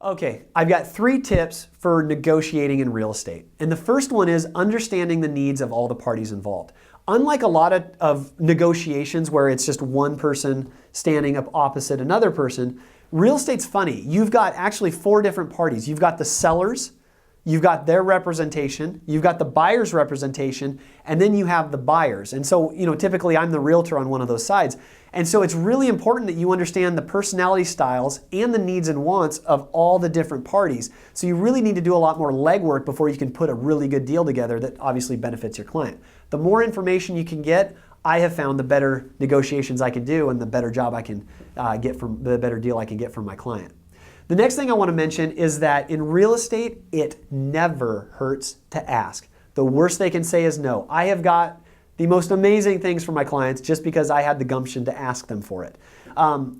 Okay, I've got 3 tips for negotiating in real estate. And the first one is understanding the needs of all the parties involved. Unlike a lot of negotiations where it's just one person standing up opposite another person, real estate's funny. You've got actually 4 different parties. You've got the sellers, you've got their representation, you've got the buyer's representation, and then you have the buyers. And so, typically I'm the realtor on one of those sides. And so it's really important that you understand the personality styles and the needs and wants of all the different parties. So you really need to do a lot more legwork before you can put a really good deal together that obviously benefits your client. The more information you can get, I have found the better negotiations I can do and the better job I can the better deal I can get from my client. The next thing I want to mention is that in real estate, it never hurts to ask. The worst they can say is no. I have got the most amazing things for my clients just because I had the gumption to ask them for it.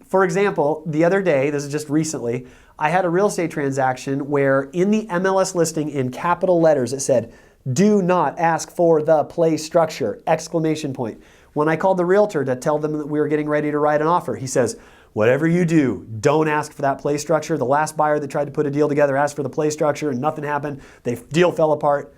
For example, the other day, this is just recently, I had a real estate transaction where in the MLS listing in capital letters it said, "Do not ask for the play structure!" Exclamation point. When I called the realtor to tell them that we were getting ready to write an offer, he says, "Whatever you do, don't ask for that play structure. The last buyer that tried to put a deal together asked for the play structure and nothing happened. The deal fell apart."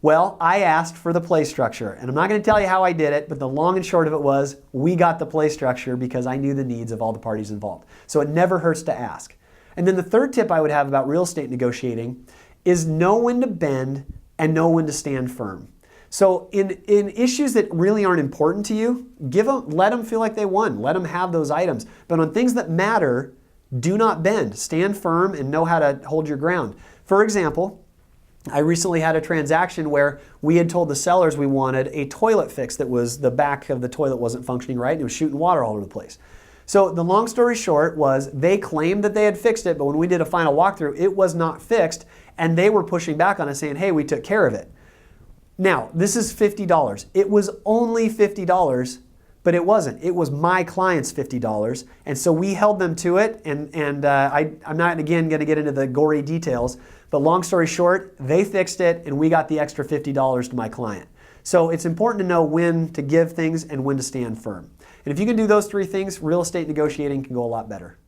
Well, I asked for the play structure, and I'm not going to tell you how I did it, but the long and short of it was we got the play structure because I knew the needs of all the parties involved. So it never hurts to ask. And then the third tip I would have about real estate negotiating is know when to bend and know when to stand firm. So in issues that really aren't important to you, let them feel like they won. Let them have those items. But on things that matter, do not bend. Stand firm and know how to hold your ground. For example, I recently had a transaction where we had told the sellers we wanted a toilet fix that was the back of the toilet wasn't functioning right and it was shooting water all over the place. So the long story short was they claimed that they had fixed it, but when we did a final walkthrough, it was not fixed and they were pushing back on us saying, "Hey, we took care of it." Now, this is $50. It was only $50, but it wasn't. It was my client's $50. And so we held them to it. And I'm not, again, going to get into the gory details. But long story short, they fixed it and we got the extra $50 to my client. So it's important to know when to give things and when to stand firm. And if you can do those 3 things, real estate negotiating can go a lot better.